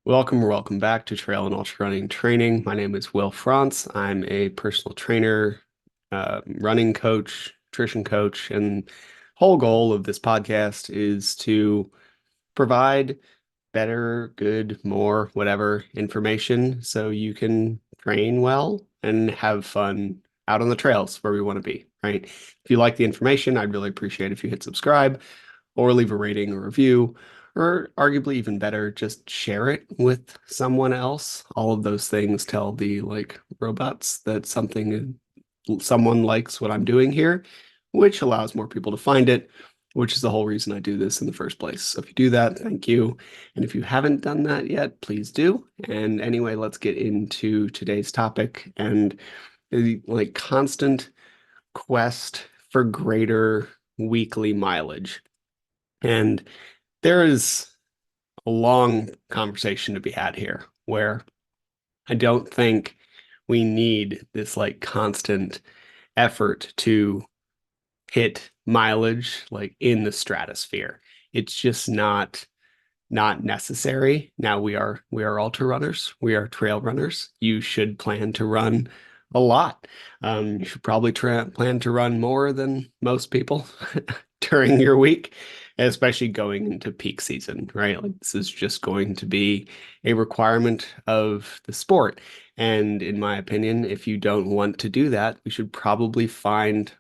Welcome back to Trail and Ultra Running Training. My name is Will France. I'm a personal trainer, running coach, nutrition coach, and whole goal of this podcast is to provide better, good, more, whatever information so you can train well and have fun out on the trails where we want to be, right? If you like the information, I'd really appreciate if you hit subscribe or leave a rating or review, or arguably even better, just share it with someone else. All of those things tell the robots that someone likes what I'm doing here, which allows more people to find it, which is the whole reason I do this in the first place. So if you do that, thank you. And if you haven't done that yet, please do. And anyway, let's get into today's topic and the constant quest for greater weekly mileage. And there is a long conversation to be had here where I don't think we need this constant effort to hit mileage in the stratosphere. It's just not necessary. Now we are ultra runners, we are trail runners. You should plan to run a lot. You should probably plan to run more than most people during your week, especially going into peak season, right? Like this is just going to be a requirement of the sport. And in my opinion, if you don't want to do that, we should probably find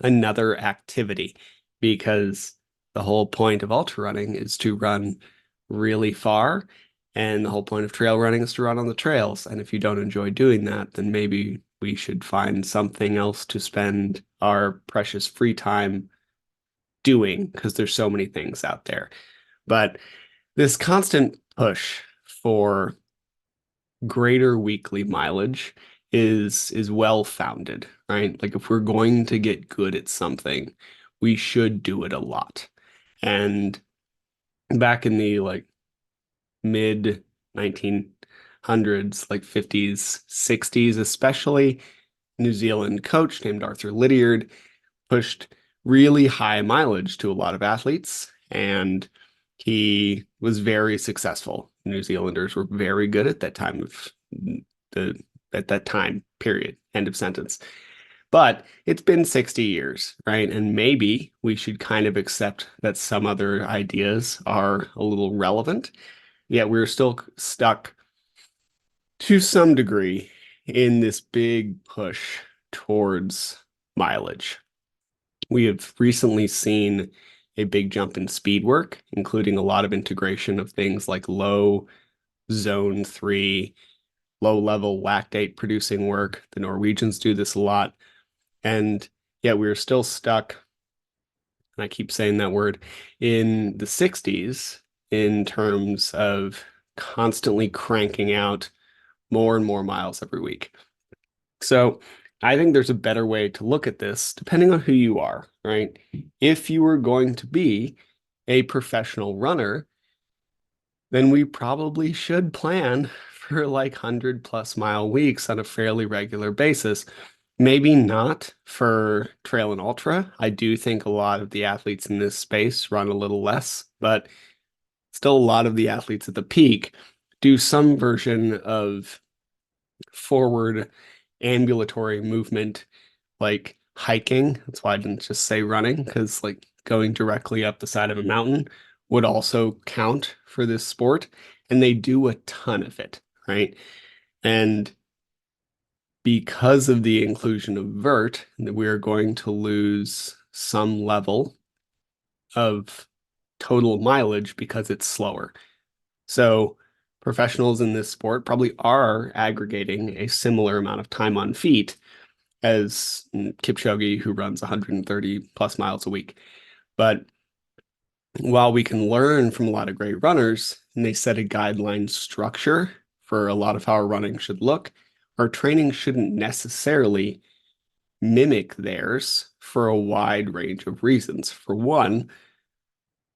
another activity because the whole point of ultra running is to run really far. And the whole point of trail running is to run on the trails. And if you don't enjoy doing that, then maybe we should find something else to spend our precious free time doing because there's so many things out there. But this constant push for greater weekly mileage is well founded, right? Like if we're going to get good at something, we should do it a lot. And back in the mid 1900s, like 50s, 60s, especially, New Zealand coach named Arthur Lydiard pushed really high mileage to a lot of athletes, and he was very successful. New Zealanders were very good at that time of the at that time period. End of sentence. But it's been 60 years, right? And maybe we should kind of accept that some other ideas are a little relevant, yet we're still stuck to some degree in this big push towards mileage. We have recently seen a big jump in speed work, including a lot of integration of things like low zone 3, low level lactate producing work. The Norwegians do this a lot. And yet we're still stuck, and I keep saying that word, in the 60s in terms of constantly cranking out more and more miles every week. So I think there's a better way to look at this, depending on who you are, right? If you were going to be a professional runner, then we probably should plan for 100+ mile weeks on a fairly regular basis. Maybe not for trail and ultra. I do think a lot of the athletes in this space run a little less, but still a lot of the athletes at the peak do some version of forward ambulatory movement, like hiking. That's why I didn't just say running, because going directly up the side of a mountain would also count for this sport. And they do a ton of it, right? And because of the inclusion of vert, we're going to lose some level of total mileage because it's slower. So professionals in this sport probably are aggregating a similar amount of time on feet as Kipchoge, who runs 130+ miles a week. But while we can learn from a lot of great runners, and they set a guideline structure for a lot of how our running should look, our training shouldn't necessarily mimic theirs for a wide range of reasons. For one,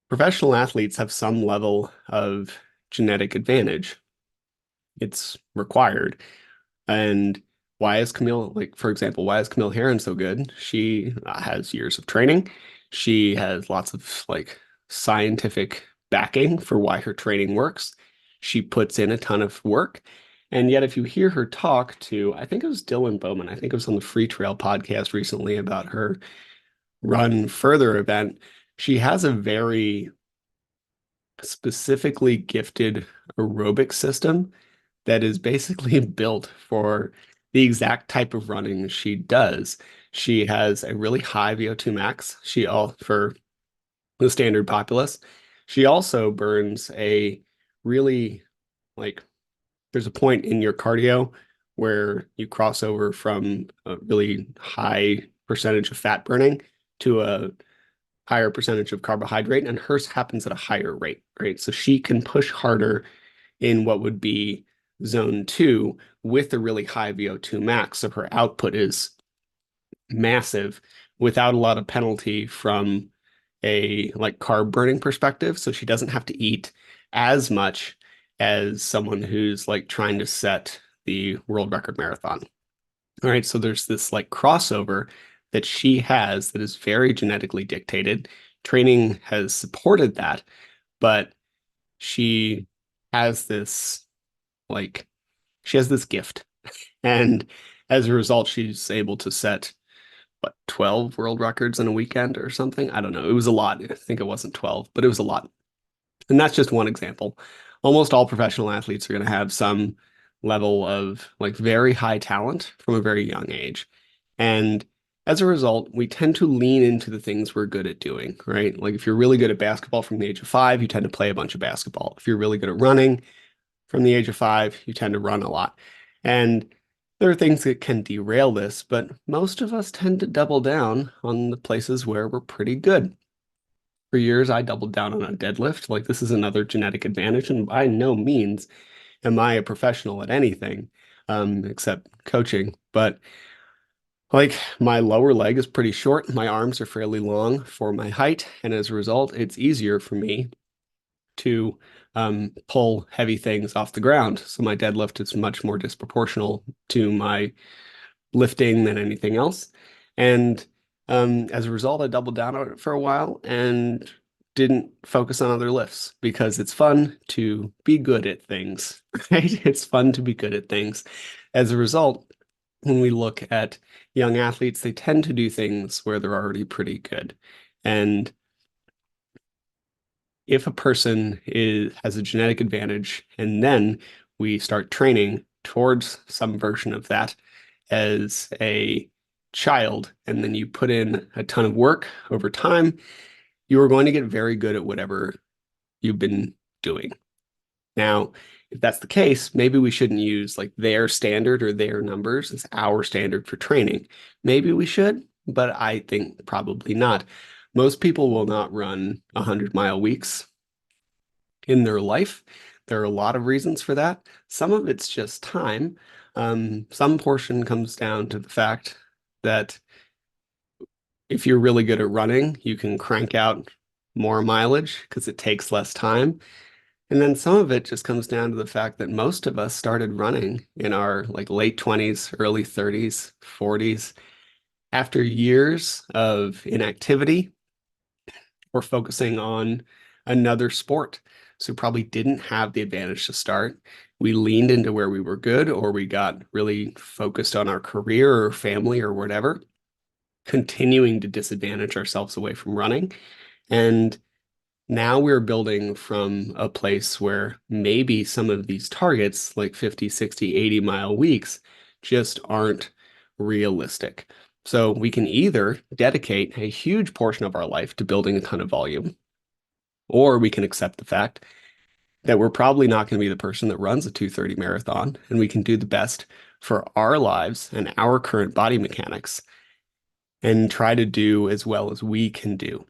professional athletes have some level of genetic advantage. It's required. And why is for example, why is Camille Herron so good? She has years of training. She has lots of scientific backing for why her training works. She puts in a ton of work. And yet, if you hear her talk to, I think it was Dylan Bowman, I think it was on the Free Trail podcast recently about her Run Further event, she has a very specifically gifted aerobic system that is basically built for the exact type of running she does. She has a really high VO2 max. She all for the standard populace. She also burns a really like there's a point in your cardio where you cross over from a really high percentage of fat burning to a higher percentage of carbohydrate, and hers happens at a higher rate, right? So she can push harder in what would be zone two with a really high VO2 max. So her output is massive without a lot of penalty from a like carb burning perspective. So she doesn't have to eat as much as someone who's like trying to set the world record marathon. All right. So there's this like crossover that she has that is very genetically dictated. Training has supported that, but she has this like she has this gift. And as a result, she's able to set what 12 world records in a weekend or something. I don't know. It was a lot. I think it wasn't 12, but it was a lot. And that's just one example. Almost all professional athletes are going to have some level of like very high talent from a very young age. And as a result, we tend to lean into the things we're good at doing, right? Like if you're really good at basketball from the age of 5, you tend to play a bunch of basketball. If you're really good at running from the age of 5, you tend to run a lot. And there are things that can derail this, but most of us tend to double down on the places where we're pretty good. For years, I doubled down on a deadlift. Like, this is another genetic advantage. And by no means am I a professional at anything, except coaching. But like, my lower leg is pretty short. My arms are fairly long for my height. And as a result, it's easier for me to pull heavy things off the ground. So my deadlift is much more disproportional to my lifting than anything else. And as a result, I doubled down on it for a while and didn't focus on other lifts because it's fun to be good at things, right? It's fun to be good at things. As a result, when we look at young athletes, they tend to do things where they're already pretty good. And if a person has a genetic advantage and then we start training towards some version of that as a child, and then you put in a ton of work over time, you are going to get very good at whatever you've been doing. Now, if that's the case, maybe we shouldn't use like their standard or their numbers as our standard for training. Maybe we should, but I think probably not. Most people will not run 100-mile weeks in their life. There are a lot of reasons for that. Some of it's just time. Some portion comes down to the fact that if you're really good at running, you can crank out more mileage because it takes less time. And then some of it just comes down to the fact that most of us started running in our like late 20s, early 30s, 40s. After years of inactivity, we're focusing on another sport. So probably didn't have the advantage to start. We leaned into where we were good, or we got really focused on our career or family or whatever, continuing to disadvantage ourselves away from running. And now we're building from a place where maybe some of these targets, like 50, 60, 80-mile weeks, just aren't realistic. So we can either dedicate a huge portion of our life to building a ton of volume, or we can accept the fact that we're probably not going to be the person that runs a 2:30 marathon, and we can do the best for our lives and our current body mechanics and try to do as well as we can do.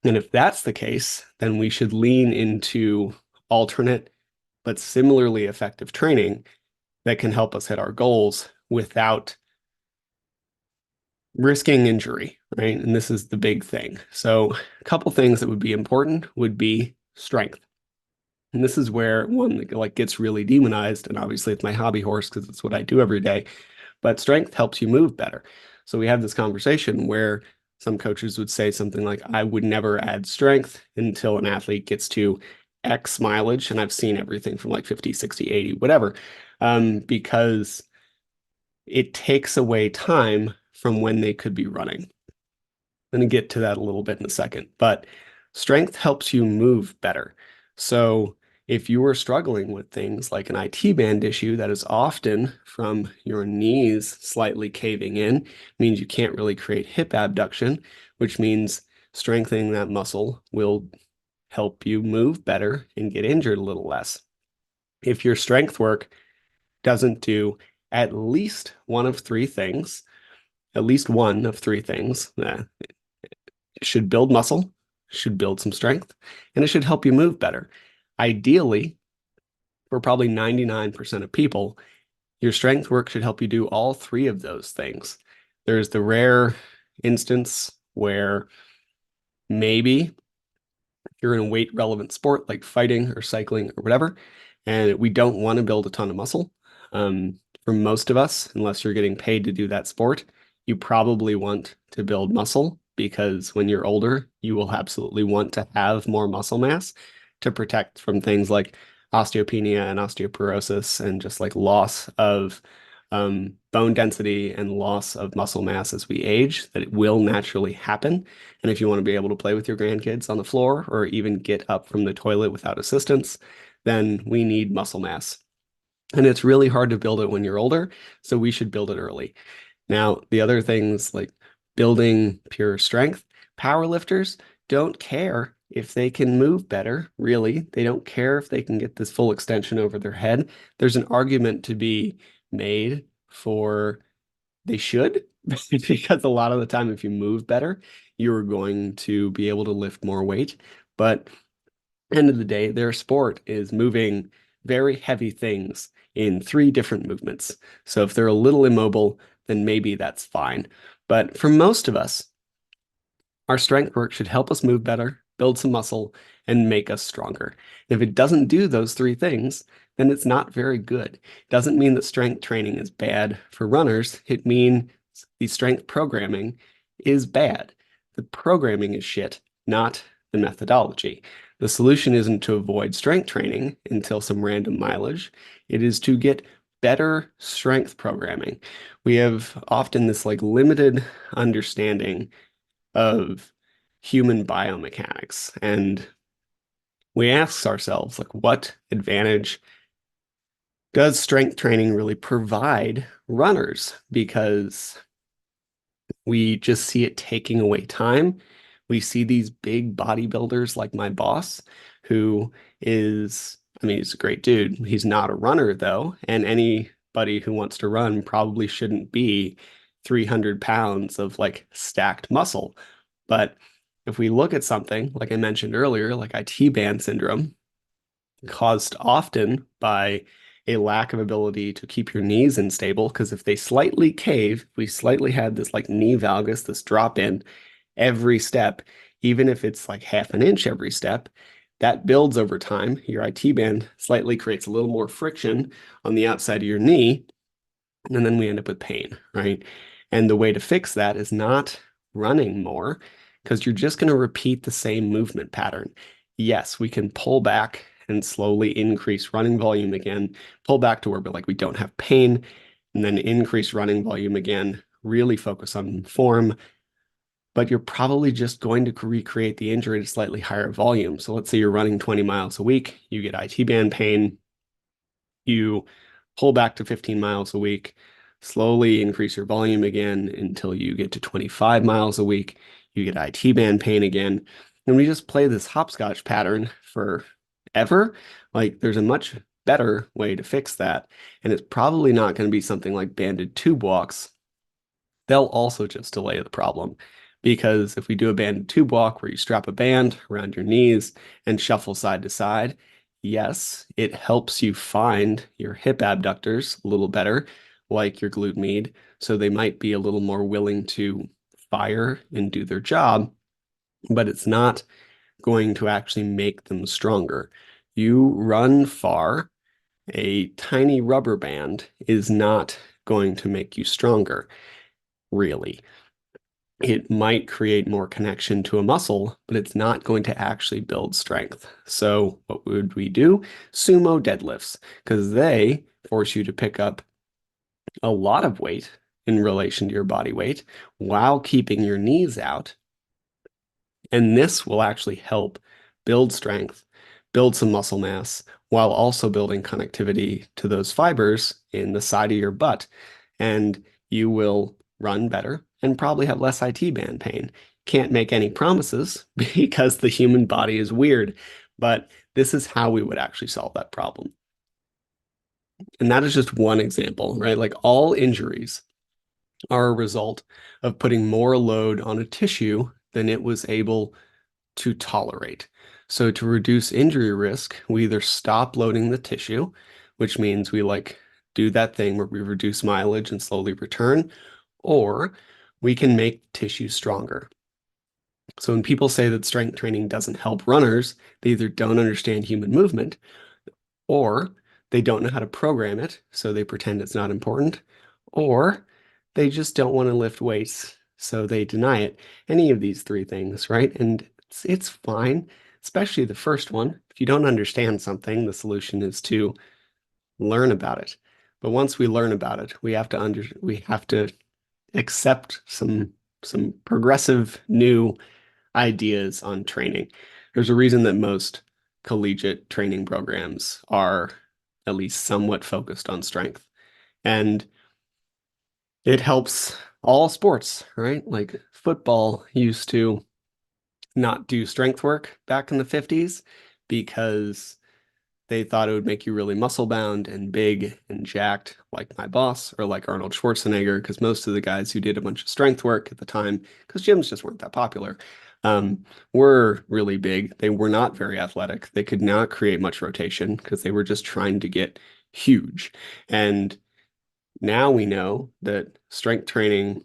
And if that's the case, then we should lean into alternate but similarly effective training that can help us hit our goals without risking injury, right? And this is the big thing. So a couple things that would be important would be strength. And this is where one like gets really demonized. And obviously it's my hobby horse because it's what I do every day. But strength helps you move better. So we have this conversation where some coaches would say something like, I would never add strength until an athlete gets to X mileage, and I've seen everything from like 50, 60, 80, whatever, because it takes away time from when they could be running. I'm going to get to that a little bit in a second, but strength helps you move better. So if you are struggling with things like an IT band issue that is often from your knees slightly caving in, means you can't really create hip abduction, which means strengthening that muscle will help you move better and get injured a little less. If your strength work doesn't do at least one of three things, at least one of three things, it should build muscle, should build some strength, and it should help you move better. Ideally, for probably 99% of people, your strength work should help you do all three of those things. There's the rare instance where maybe you're in a weight relevant sport like fighting or cycling or whatever, and we don't want to build a ton of muscle. For most of us, unless you're getting paid to do that sport, you probably want to build muscle because when you're older, you will absolutely want to have more muscle mass to protect from things like osteopenia and osteoporosis and just like loss of bone density and loss of muscle mass as we age, that it will naturally happen. And if you want to be able to play with your grandkids on the floor or even get up from the toilet without assistance, then we need muscle mass. And it's really hard to build it when you're older, so we should build it early. Now, the other things like building pure strength, powerlifters don't care if they can move better, really. They don't care if they can get this full extension over their head. There's an argument to be made for they should, because a lot of the time, if you move better, you're going to be able to lift more weight. But end of the day, their sport is moving very heavy things in three different movements. So if they're a little immobile, then maybe that's fine. But for most of us, our strength work should help us move better, build some muscle, and make us stronger. If it doesn't do those three things, then it's not very good. It doesn't mean that strength training is bad for runners. It means the strength programming is bad. The programming is shit, not the methodology. The solution isn't to avoid strength training until some random mileage. It is to get better strength programming. We have often this like limited understanding of human biomechanics. And we ask ourselves, like, what advantage does strength training really provide runners? Because we just see it taking away time. We see these big bodybuilders like my boss, who is, I mean, he's a great dude. He's not a runner, though. And anybody who wants to run probably shouldn't be 300 pounds of like stacked muscle. But if we look at something, like I mentioned earlier, like IT band syndrome, caused often by a lack of ability to keep your knees unstable, because if they slightly cave, if we slightly had this like knee valgus, this drop in every step, even if it's like half an inch every step, that builds over time. Your IT band slightly creates a little more friction on the outside of your knee, and then we end up with pain, right? And the way to fix that is not running more, because you're just going to repeat the same movement pattern. Yes, we can pull back and slowly increase running volume again, pull back to where we're like we don't have pain, and then increase running volume again, really focus on form. But you're probably just going to recreate the injury at a slightly higher volume. So let's say you're running 20 miles a week, you get IT band pain, you pull back to 15 miles a week, slowly increase your volume again until you get to 25 miles a week. You get IT band pain again. And we just play this hopscotch pattern forever. Like there's a much better way to fix that. And it's probably not going to be something like banded tube walks. They'll also just delay the problem. Because if we do a banded tube walk where you strap a band around your knees and shuffle side to side, yes, it helps you find your hip abductors a little better, like your glute med, so they might be a little more willing to fire and do their job, but it's not going to actually make them stronger. You run far, a tiny rubber band is not going to make you stronger, really. it might create more connection to a muscle, but it's not going to actually build strength. So what would we do? Sumo deadlifts, because they force you to pick up a lot of weight in relation to your body weight while keeping your knees out. And this will actually help build strength, build some muscle mass, while also building connectivity to those fibers in the side of your butt. And you will run better and probably have less IT band pain. Can't make any promises because the human body is weird, but this is how we would actually solve that problem. And that is just one example, right? Like all injuries are a result of putting more load on a tissue than it was able to tolerate. So to reduce injury risk, we either stop loading the tissue, which means we like do that thing where we reduce mileage and slowly return, or we can make tissue stronger. So when people say that strength training doesn't help runners, they either don't understand human movement or they don't know how to program it, so they pretend it's not important, or they just don't want to lift weights, so they deny it. Any of these three things, right? And it's fine, especially the first one. If you don't understand something, the solution is to learn about it. But once we learn about it, we have to accept some progressive new ideas on training. There's a reason that most collegiate training programs are at least somewhat focused on strength. And it helps all sports, right? Like football used to not do strength work back in the 50s because they thought it would make you really muscle bound and big and jacked, like my boss or like Arnold Schwarzenegger, because most of the guys who did a bunch of strength work at the time, because gyms just weren't that popular, were really big. They were not very athletic. They could not create much rotation because they were just trying to get huge. And now we know that strength training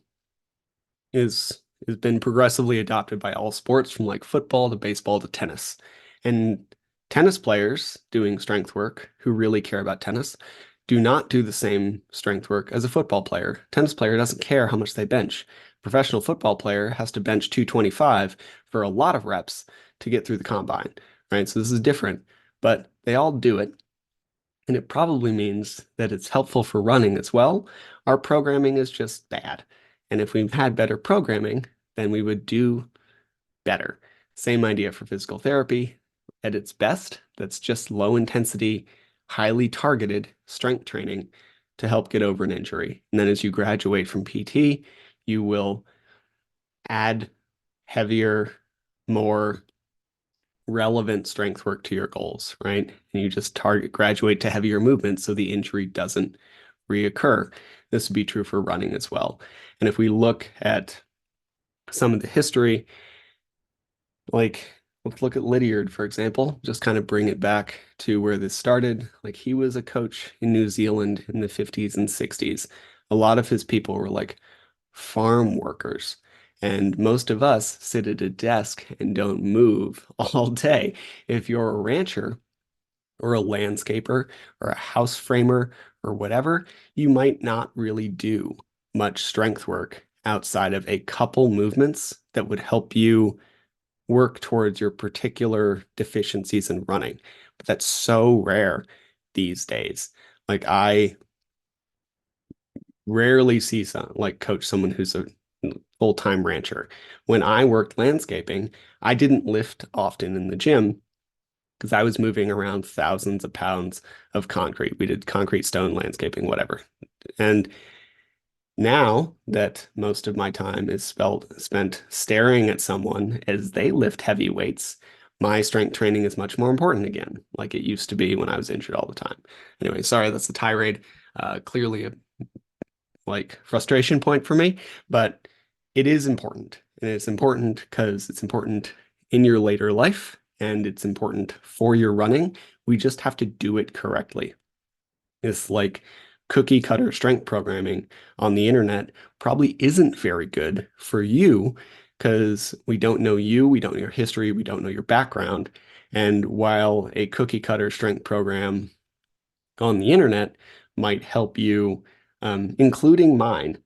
is has been progressively adopted by all sports from like football to baseball to tennis. And tennis players doing strength work who really care about tennis do not do the same strength work as a football player. Tennis player doesn't care how much they bench. Professional football player has to bench 225 for a lot of reps to get through the combine, right? So this is different, but they all do it. And it probably means that it's helpful for running as well. Our programming is just bad. And if we had better programming, then we would do better. Same idea for physical therapy. At its best, that's just low intensity, highly targeted strength training to help get over an injury. And then as you graduate from PT, you will add heavier, more relevant strength work to your goals, right? And you just graduate to heavier movements so the injury doesn't reoccur. This would be true for running as well. And if we look at some of the history, like let's look at Lydiard, for example, just kind of bring it back to where this started. Like he was a coach in New Zealand in the 50s and 60s. A lot of his people were like farm workers. And most of us sit at a desk and don't move all day. If you're a rancher or a landscaper or a house framer or whatever, you might not really do much strength work outside of a couple movements that would help you work towards your particular deficiencies in running. But that's so rare these days. Like I rarely see coach someone who's a full-time rancher. When I worked landscaping, I didn't lift often in the gym because I was moving around thousands of pounds of concrete. We did concrete, stone, landscaping, whatever. And now that most of my time is spent staring at someone as they lift heavy weights, my strength training is much more important again, like it used to be when I was injured all the time. Anyway, sorry, that's a tirade. Clearly a like frustration point for me, but it is important. And it's important because it's important in your later life and it's important for your running. We just have to do it correctly. It's like cookie cutter strength programming on the internet probably isn't very good for you because we don't know you, we don't know your history, we don't know your background. And while a cookie cutter strength program on the internet might help you, including mine,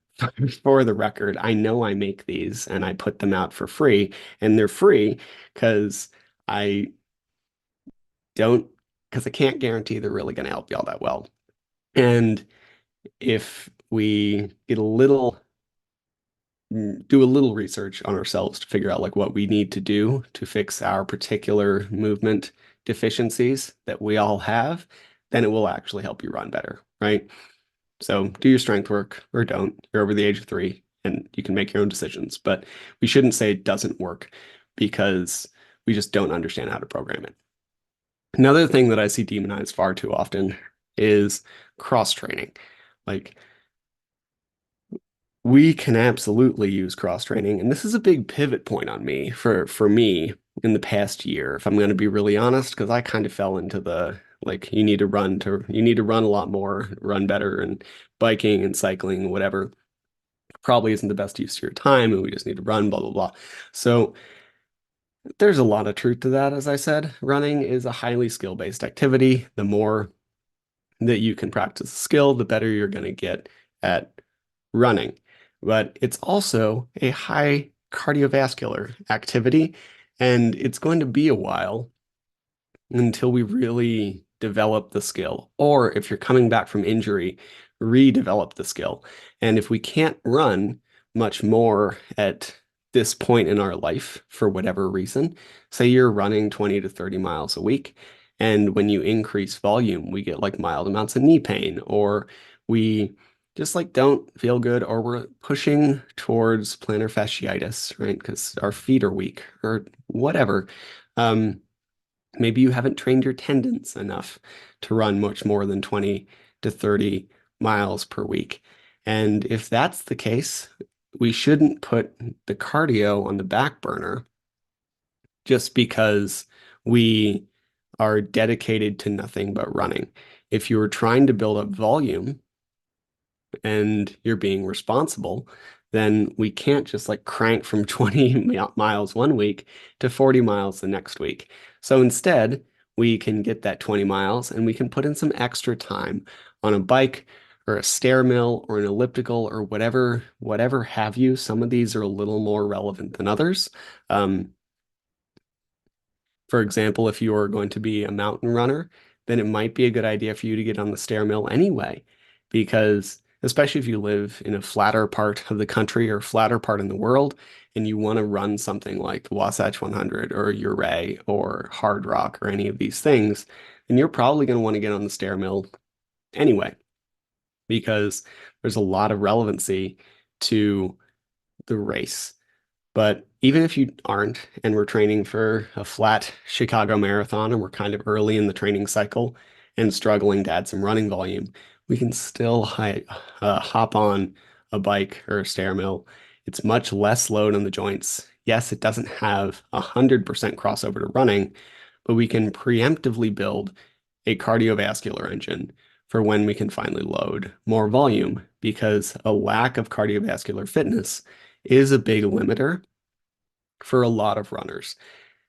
for the record, I know I make these and I put them out for free, and they're free because I don't, because I can't guarantee they're really going to help you all that well. And if we get a little, do a little research on ourselves to figure out like what we need to do to fix our particular movement deficiencies that we all have, then it will actually help you run better, right? So do your strength work or don't. You're over the age of 3 and you can make your own decisions. But we shouldn't say it doesn't work because we just don't understand how to program it. Another thing that I see demonized far too often is cross training. Like we can absolutely use cross training, and this is a big pivot point on me for me in the past year, if I'm going to be really honest, because I kind of fell into the like you need to run a lot more, run better, and biking and cycling, whatever, probably isn't the best use of your time, and we just need to run, blah blah blah. So there's a lot of truth to that, as I said. Running is a highly skill-based activity. The more that you can practice a skill, the better you're going to get at running. But it's also a high cardiovascular activity, and it's going to be a while until we really develop the skill. Or if you're coming back from injury, redevelop the skill. And if we can't run much more at this point in our life for whatever reason, say you're running 20 to 30 miles a week, and when you increase volume, we get like mild amounts of knee pain, or we just like don't feel good, or we're pushing towards plantar fasciitis, right? Because our feet are weak or whatever. Um, Maybe you haven't trained your tendons enough to run much more than 20 to 30 miles per week. And if that's the case, we shouldn't put the cardio on the back burner just because we are dedicated to nothing but running. If you were trying to build up volume, and you're being responsible, then we can't just like crank from 20 miles one week to 40 miles the next week. So instead, we can get that 20 miles and we can put in some extra time on a bike or a stair mill or an elliptical or whatever have you. Some of these are a little more relevant than others. Um, for example, if you are going to be a mountain runner, then it might be a good idea for you to get on the stair mill anyway, because especially if you live in a flatter part of the country or flatter part in the world, and you want to run something like the Wasatch 100 or Ouray or Hard Rock or any of these things, then you're probably going to want to get on the stair mill anyway, because there's a lot of relevancy to the race. But even if you aren't, and we're training for a flat Chicago marathon, and we're kind of early in the training cycle and struggling to add some running volume, we can still hop on a bike or a stair mill. It's much less load on the joints. Yes, it doesn't have 100% crossover to running, but we can preemptively build a cardiovascular engine for when we can finally load more volume, because a lack of cardiovascular fitness is a big limiter for a lot of runners,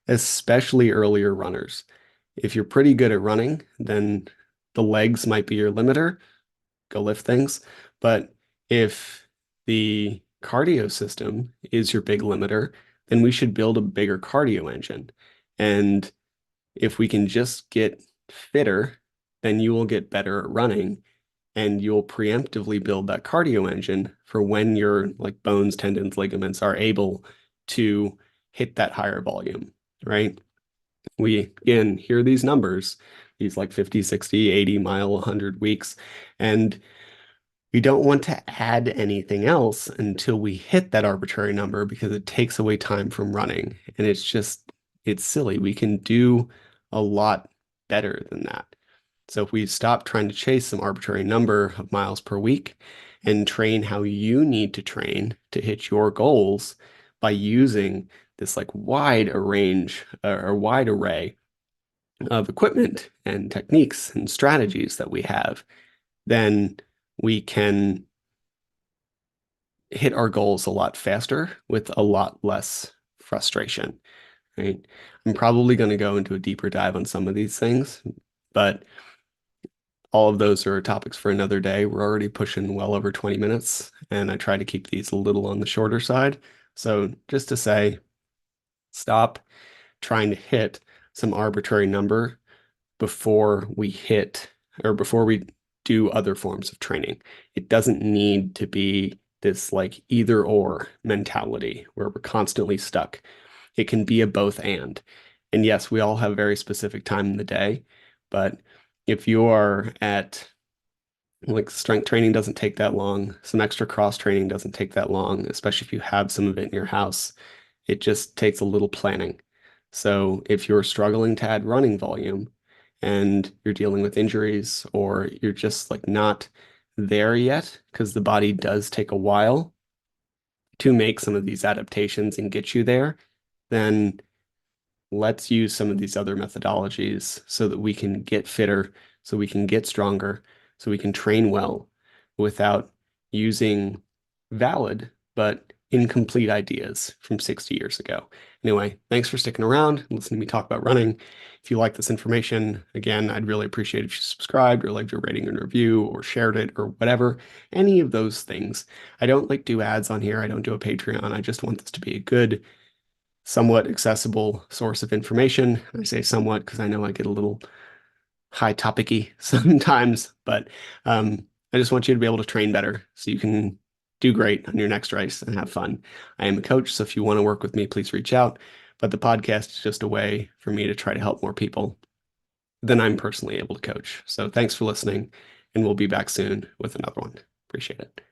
especially earlier runners. If you're pretty good at running, then the legs might be your limiter. Go lift things. But if the cardio system is your big limiter, then we should build a bigger cardio engine. And if we can just get fitter, then you will get better at running, and you'll preemptively build that cardio engine for when your like bones, tendons, ligaments are able to hit that higher volume, right? We again hear these numbers, these like 50, 60, 80 mile, 100 weeks, and we don't want to add anything else until we hit that arbitrary number, because it takes away time from running. And it's silly. We can do a lot better than that. So if we stop trying to chase some arbitrary number of miles per week and train how you need to train to hit your goals by using this like wide array of equipment and techniques and strategies that we have, then we can hit our goals a lot faster with a lot less frustration, right? I'm probably going to go into a deeper dive on some of these things, but all of those are topics for another day. We're already pushing well over 20 minutes, and I try to keep these a little on the shorter side. So just to say, stop trying to hit some arbitrary number before we hit or before we do other forms of training. It doesn't need to be this like either or mentality where we're constantly stuck. It can be a both and. And yes, we all have very specific time in the day, but if you are at like strength training doesn't take that long, some extra cross training doesn't take that long, especially if you have some of it in your house. It just takes a little planning. So if you're struggling to add running volume and you're dealing with injuries or you're just like not there yet, because the body does take a while to make some of these adaptations and get you there, then let's use some of these other methodologies so that we can get fitter, so we can get stronger, so we can train well without using valid but incomplete ideas from 60 years ago. Anyway, thanks for sticking around and listening to me talk about running. If you like this information, again, I'd really appreciate if you subscribed or left your rating and review or shared it or whatever, any of those things. I don't like do ads on here. I don't do a Patreon. I just want this to be a good somewhat accessible source of information. I say somewhat because I know I get a little high topicy sometimes, but I just want you to be able to train better so you can do great on your next race and have fun. I am a coach, so if you want to work with me, please reach out. But the podcast is just a way for me to try to help more people than I'm personally able to coach. So thanks for listening, and we'll be back soon with another one. Appreciate it.